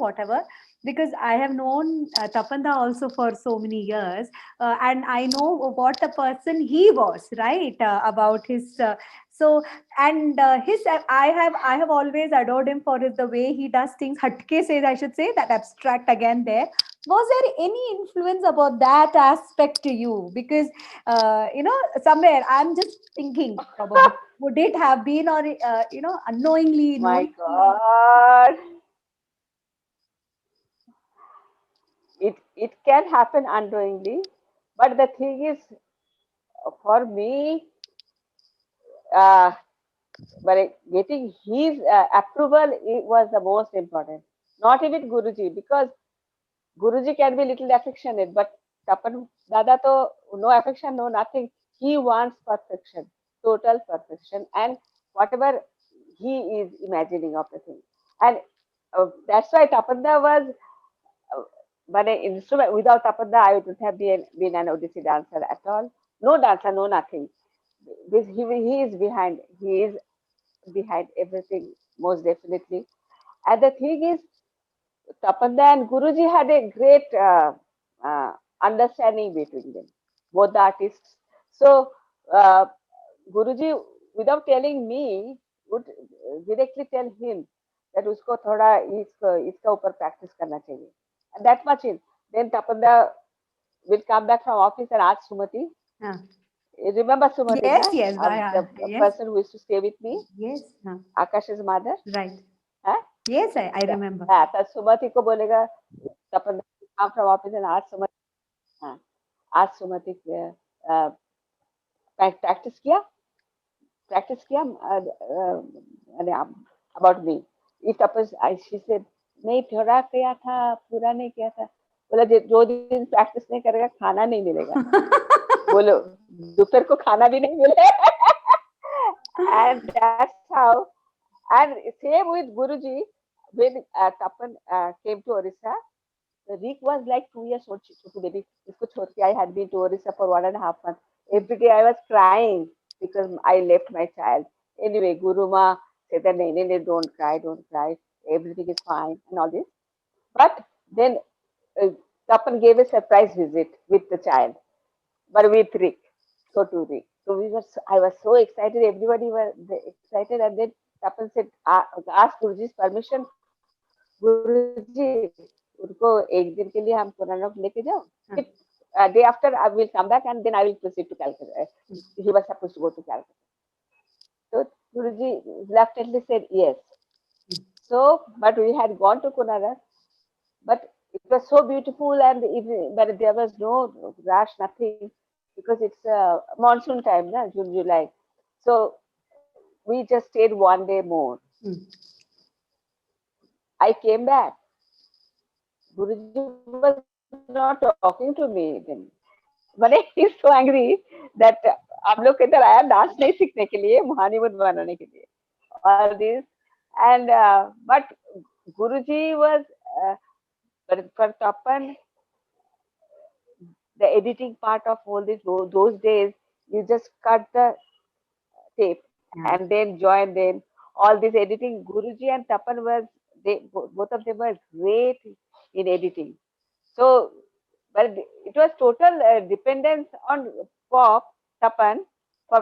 whatever, because I have known Tapanda also for so many years, and I know what a person he was, right, about his so, and his I have always adored him for the way he does things, hatke says, I should say, that abstract again there. Was there any influence about that aspect to you? Because somewhere I'm just thinking, probably would it have been, or unknowingly, My knowingly? God, it can happen unknowingly, but the thing is, for me, uh, but getting his approval was the most important. Not even Guruji, because Guruji can be little affectionate, but Tapan Dada to no affection, no nothing. He wants perfection, total perfection, and whatever he is imagining of the thing. And that's why Tapanda was but an instrument. Without Tapanda, I wouldn't have been an Odissi dancer at all. No dancer, no nothing. He is behind. He is behind everything, most definitely. And the thing is, Tapanda and Guruji had a great understanding between them, both the artists. So, uh, Guruji, without telling me, would directly tell him that उसको थोड़ा इसका ऊपर practice करना चाहिए. And that much in. Then Tapanda will come back from office and ask Sumati. Huh. You remember Sumati, Yes, na? yes, The yes, person who used to stay with me, yes, huh. Akash's mother. Right. Huh? Yes, I Yeah. remember. हाँ, तो सुमति को बोलेगा तपन come from office and ask Sumati, हाँ, ask Sumati practice किया about me. If suppose she said नहीं थोड़ा किया था पूरा नहीं किया था बोला जो दिन प्रैक्टिस नहीं करेगा खाना नहीं मिलेगा बोलो दोपहर को खाना भी नहीं मिले and that's how and same with Guruji when Tapan came to Orissa. Rick was like 2 years old, छोटी baby. इसको छोड़ के I had been to Orissa for 1.5 months. Every day I was crying because I left my child. Anyway, Guru Ma said that, no, don't cry, don't cry. Everything is fine and all this. But then uh, Tapan gave a surprise visit with the child, but with Rick. So to Rick. So I was so excited. Everybody was excited, and then Tapan said, ask Guruji's permission. Guruji, उनको एक दिन के लिए हम पुराना लेके जाओ. Day after I will come back and then I will proceed to Calcutta. He was supposed to go to Calcutta. So Guruji reluctantly said yes. So, but we had gone to Kunarak, but it was so beautiful and but there was no rush, nothing, because it's monsoon time, na, June, July. So we just stayed one day more. I came back. Guruji was not talking to me then. मैंने he's so angry that आप लोग इधर आया dance नहीं सीखने के लिए मुहानी बुन बनाने के लिए all this and but Guruji was uh, for Tapan the editing part of all this those days you just cut the tape and then join them all this editing Guruji and Tapan was both of them were great in editing so but it was total dependence on pop Tapan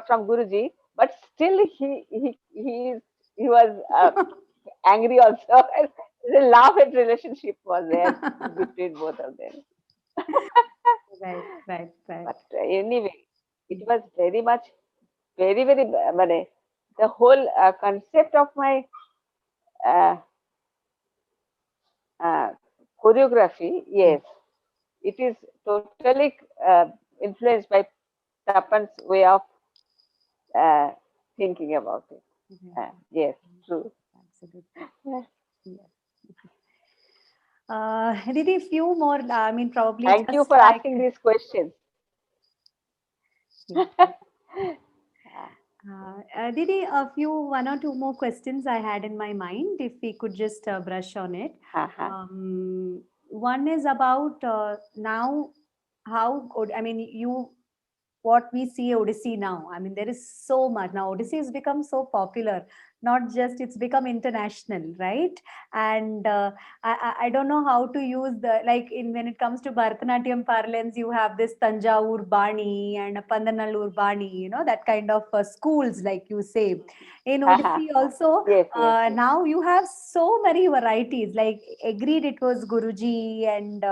from Guruji but still he was angry also the laugh and relationship was there between both of them Right. but anyway it was very much very the whole concept of my uh, uh, choreography, yes, it is totally influenced by Tapan's way of uh, thinking about it. Yes, true. Absolutely. Yes. Didi, few more. I mean, probably Thank you just for like. asking these questions. Yes. Didi, a few, one or two more questions I had in my mind, if we could just brush on it. Uh-huh. One is about now how, I mean, what we see Odyssey now. I mean, there is so much now. Odyssey has become so popular. Not just it's become international, right? And I don't know how to use the like in when it comes to Bharatanatyam parlance, you have this Tanjavur Bani and a Pandanallur Bani, that kind of schools, like you say. In Uh-huh. Odissi also, Yes. now you have so many varieties. Like agreed, it was Guruji and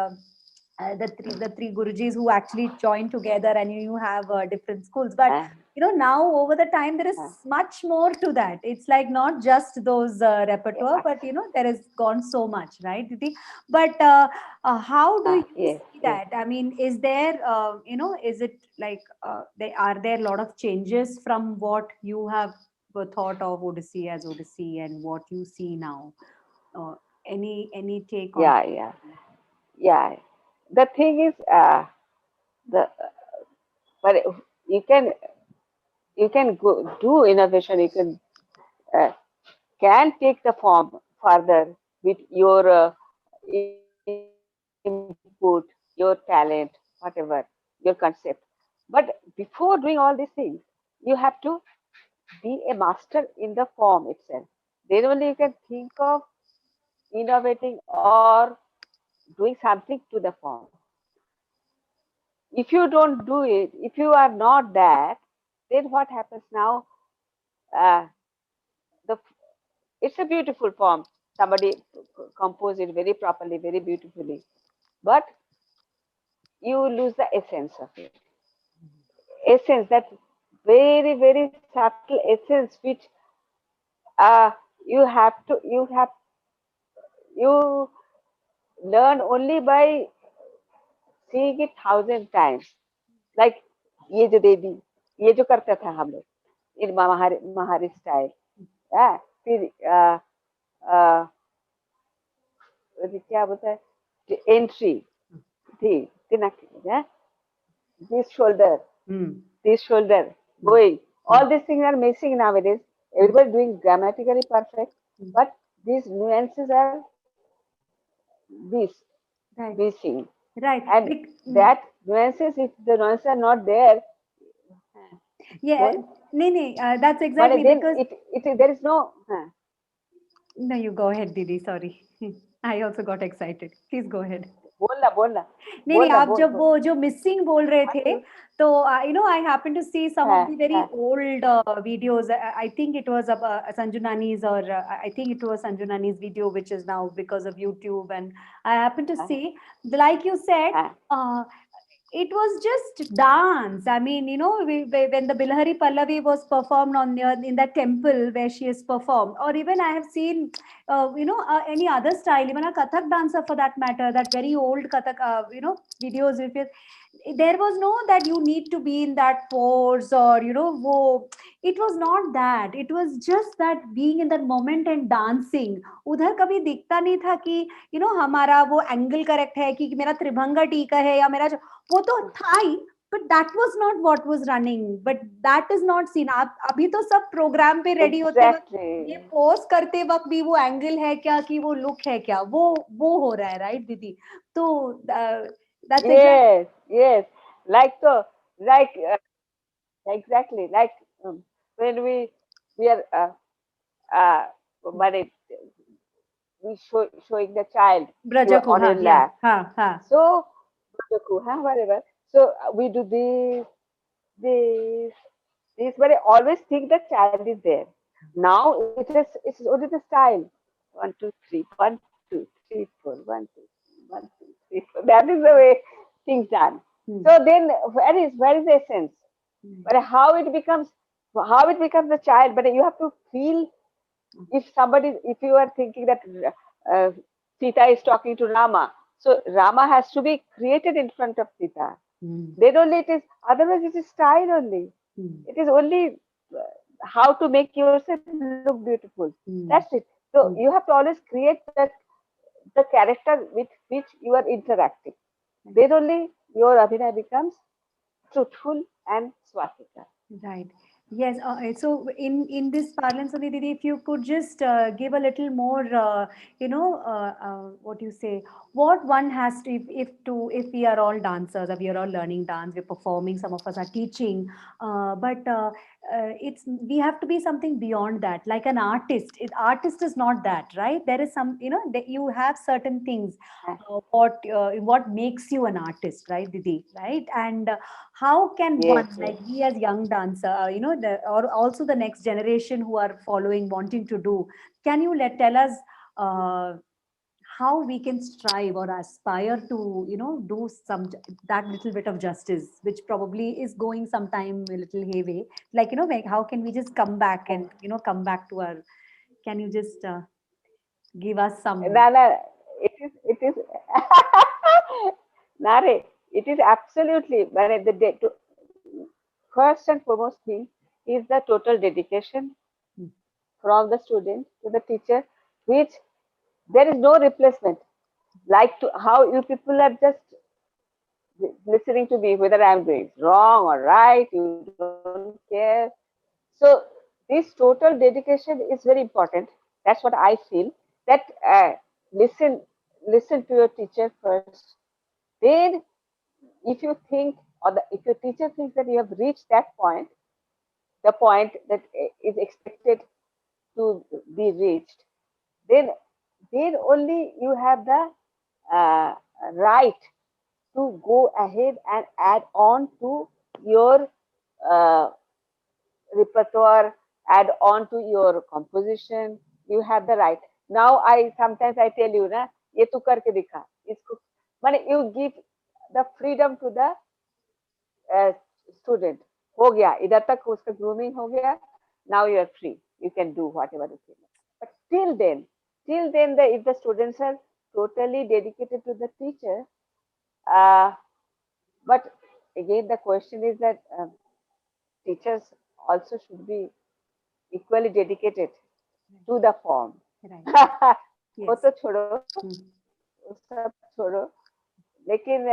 the three gurujis who actually join together, and you have different schools. But Uh, now over the time there is uh, much more to that. It's like not just those repertoire, yes, but there has gone so much, right, Didi? But how do you yes, see yes. that? I mean, is there is it like are there a lot of changes from what you have thought of Odissi as Odissi and what you see now? uh, any take on? Yeah, yeah, yeah. The thing is, the but you can go do innovation. You can take the form further with your input, your talent, whatever your concept. But before doing all these things, you have to be a master in the form itself. Then only you can think of innovating or doing something to the form. If you don't do it, if you are not that, then what happens now? Uh, the it's a beautiful form. Somebody composed it very properly, very beautifully, but you lose the essence of it. Essence, that very, very subtle essence, which uh, you have you learn only by seeing it thousand times. Like ये जो देवी, ये जो करता था हम लोग इन महारी style, फिर अ, क्या बोलता है एंट्री थी, this shoulder, Hmm. this shoulder Hmm. going. Hmm. All these things are missing nowadays. Hmm. Everybody doing grammatically perfect, Hmm. but these nuances are this Right, missing. right. And that nuances, if the nuances are not there, Yeah, well, no, no, that's but exactly then because there is no. no, you go ahead, Didi. Sorry, I also got excited. Please go ahead. बोलना बोलना नहीं नहीं बोलना आप बोल जब बोल वो जो मिसिंग बोल रहे थे तो I happen to see some of हाँ the very हाँ old videos. I think it was Sanju Nani's, or I think it was Sanju Nani's video, which is now because of YouTube, and I happen to हाँ see, like you said, हाँ uh, it was just dance. I mean, when the Bilahari Pallavi was performed in that temple where she has performed, or even I have seen, any other style, even a Kathak dancer for that matter, that very old Kathak, videos. There was no that you need to be in that pose, or it was not that. It was just that being in that moment and dancing. उधर कभी दिखता नहीं था कि हमारा वो angle correct है कि मेरा त्रिभंगा टीका है या मेरा वो तो था ही, but that was not what was running, but that is not seen. आप अभी तो सब प्रोग्राम पे रेडी होते वक्त ये exactly. पोज करते वक्त भी वो एंगल है क्या कि वो लुक है क्या, वो हो रहा है, राइट दीदी? तो that's exact. Yes, yes. Like so, like exactly like when we are uh, but it, we showing the child you are ब्रजकू, on हाँ, your या, lap. हाँ, हाँ. So whatever. So we do this, this, but I always think the child is there. Now it's only the style. 1, 2, 3, 1, 2, 3, 4, 1, 2, 3, 1, 2, 3, 4. That is the way things done. Hmm. So then where is the essence? Hmm. But how it becomes a child, but you have to feel. If you are thinking that uh, Sita is talking to Rama, so Rama has to be created in front of Sita. Hmm. Then only it is, otherwise it is style only. Hmm. It is only how to make yourself look beautiful. That's Hmm. it. So you Hmm. have to always create the character with which you are interacting. Then only your Abhinay becomes truthful and Swatika. Right. Yes. So in this parlance, only, Didi, if you could just give a little more, what you say, what one has to, if we are all dancers, or we are all learning dance, we're performing, some of us are teaching, but it's we have to be something beyond that, like an artist. Artist is not that, right? There is some, that you have certain things. What makes you an artist, right, Didi? Right? And how can Yes, one, yes. like we as young dancer, or also the next generation who are following, wanting to do, can you tell us uh, how we can strive or aspire to, do some that little bit of justice, which probably is going sometime a little hayway. Like, how can we just come back and, come back to our, can you just give us some? Nana, it is, Nare, it is absolutely, when first and foremost thing is the total dedication Hmm. from the student to the teacher, which there is no replacement. Like to how you people are just listening to me, whether I'm doing wrong or right, you don't care. So this total dedication is very important. That's what I feel. That listen, listen to your teacher first. Then, if you think, if your teacher thinks that you have reached that point, the point that is expected to be reached, then only you have the uh, right to go ahead and add on to your uh, repertoire, add on to your composition. You have the right. Now I sometimes I tell you ना ये तू करके दिखा इसको माने you give the freedom to the student. हो गया इधर तक उसका grooming हो गया. Now you are free. You can do whatever you feel. But till then, if the students are totally dedicated to the teacher, uh, but again the question is that teachers also should be equally dedicated to the form. Right. वो Yes. तो छोड़ो Hmm. वो सब छोड़ो लेकिन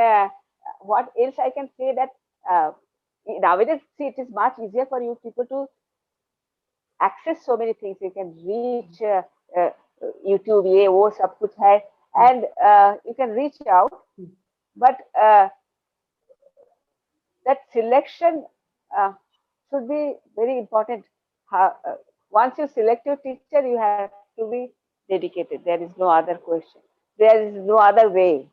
what else I can say that uh, nowadays see it is much easier for you people to access so many things. You can reach uh, YouTube ये वो सब कुछ है and you can reach out Hmm. but that selection uh, should be very important. Once you select your teacher, you have to be dedicated. There is no other question. There is no other way.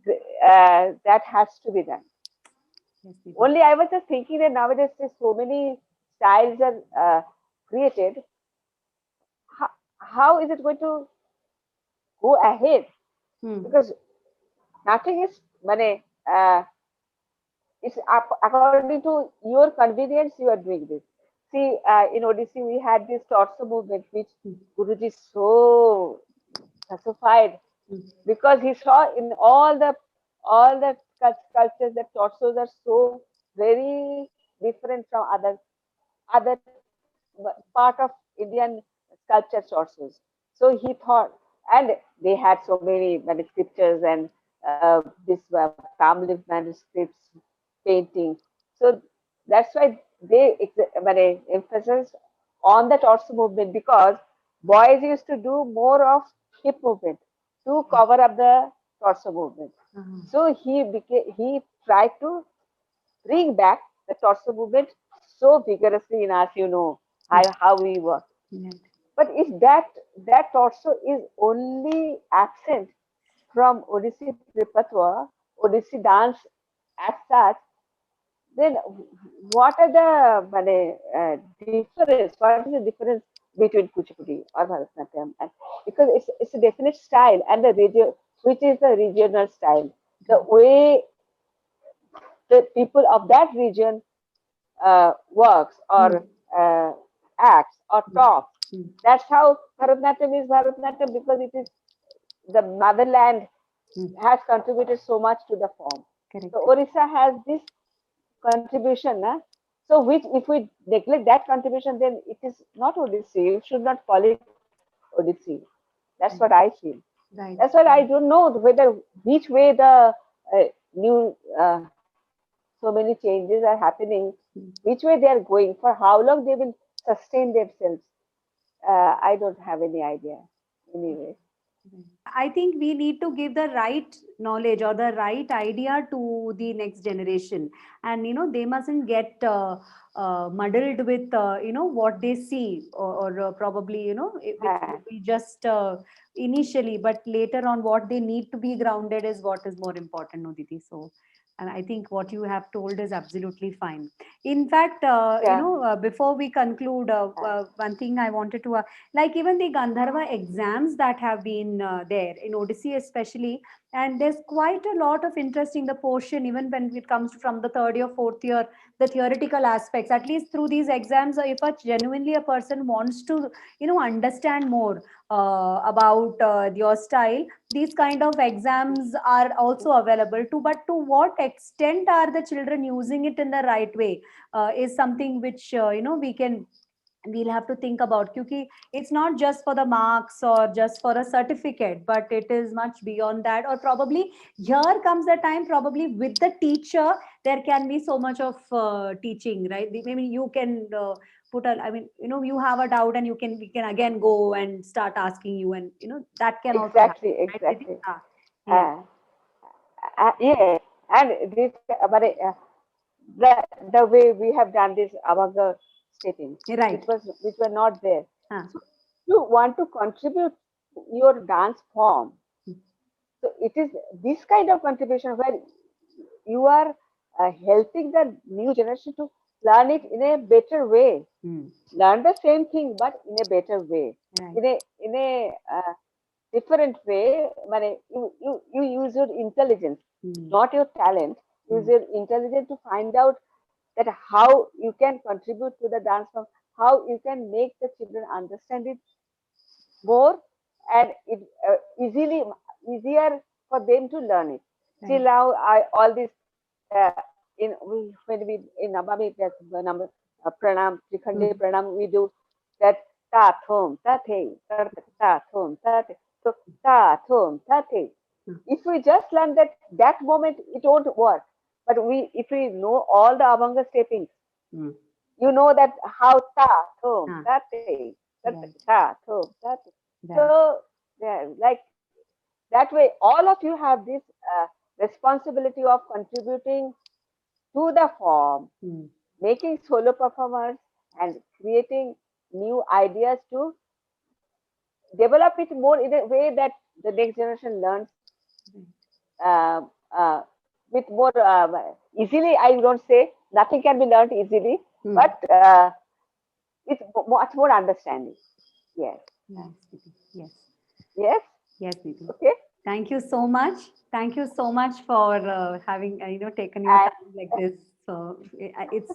That has to be done. Yes, Didi. Only I was just thinking that nowadays there's so many styles are created. How is it going to go ahead? Hmm. Because nothing is money. It's according to your convenience you are doing this. See, in Odissi we had this torso movement which Hmm. Guruji so satisfied Hmm. because he saw in all the cultures that torsos are so very different from other part of Indian sculpture torsos. So he thought, and they had so many scriptures and this family manuscripts, painting. So that's why they emphasize on the torso movement because boys used to do more of hip movement to cover up the torso movement. Uh-huh. So he tried to bring back the torso movement so vigorously in us, how we work. Right. But if that torso is only absent from Odissi repertoire, Odissi dance as such, then what are the difference? What is the difference between Kuchipudi or Bharatanatyam? And because it's a definite style and the region, which is the regional style. The way the people of that region works Hmm. or acts or Hmm. talks. Hmm. That's how Bharatanatyam is Bharatanatyam because it is the motherland Hmm. has contributed so much to the form. Correct. So Orissa has this contribution. So which if we neglect that contribution, then it is not Odissi. You should not call it Odissi. That's what I feel. Right. That's why I don't know whether which way the new so many changes are happening, Hmm. which way they are going, for how long they will sustain themselves. I don't have any idea. Anyway, I think we need to give the right knowledge or the right idea to the next generation, and they mustn't get muddled with what they see, or probably which would be just initially, but later on what they need to be grounded is what is more important, no, Didi. So And I think what you have told is absolutely fine. In fact, Yeah. before we conclude, one thing I wanted to, like even the Gandharva exams that have been there in Odyssey, especially, and there's quite a lot of interest in the portion, even when it comes from the third year, fourth year, the theoretical aspects. At least through these exams, if a genuinely a person wants to, understand more about your style, these kind of exams are also available too, but to what extent are the children using it in the right way is something which we'll have to think about, because it's not just for the marks or just for a certificate, but it is much beyond that. Or probably here comes the time, probably with the teacher there can be so much of teaching, right? Maybe you can put a, I mean, you have a doubt and we can again go and start asking you, and that can also happen, Exactly, right, Didi? exactly. Yeah, Uh, yes, and this, but the way we have done this Avanga stepping, right. which were not there. Huh. So you want to contribute your dance form. So it is this kind of contribution where you are helping the new generation to learn it in a better way. Hmm. Learn the same thing, but in a better way, Right. in a different way. You use your intelligence, Hmm. not your talent. Use Hmm. your intelligence to find out that how you can contribute to the dance form, how you can make the children understand it more, and it easier for them to learn it. See Right. now, all this when we in Navami, that's the number pranam, Hmm. trikhande pranam, we do that ta thum ta the ta thum ta the. So ta thum ta the. Hmm. If we just learn that moment, it won't work. But if we know all the Abhanga steppings, Hmm. you know that how ta thum Huh. ta the Right. ta thum ta the. Right. So yeah, like that way, all of you have this responsibility of contributing to the form, Hmm. making solo performers and creating new ideas to develop it more in a way that the next generation learns uh, uh, with more easily. I don't say nothing can be learned easily, Hmm. but with much more understanding. Yes. Yes, Didi. Yes. Yes. Yes, Didi. Okay. Thank you so much. Thank you so much for having taken your And time like this. So it's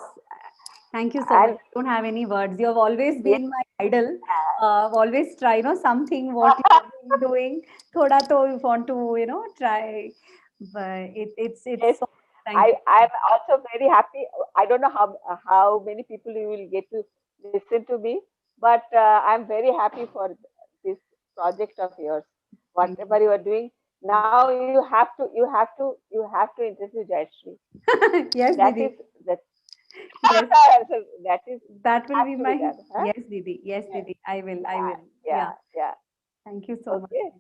thank you so much. and I don't have any words. You have always yes. been my idol. Always try something what you have been doing. Thoda to you want to try, but it's Yes, so. Thank you. I'm also very happy. I don't know how many people you will get to listen to me, but I'm very happy for this project of yours. Thank Whatever you are doing now, you have to interview Jayashree. you. Yes, That is Didi. that. Yes, So that is that will has be to be my done, huh? yes, Didi. Yes, Yeah, Didi. I will. I yeah, will. yeah, Yeah. yeah. Thank you so much. Okay.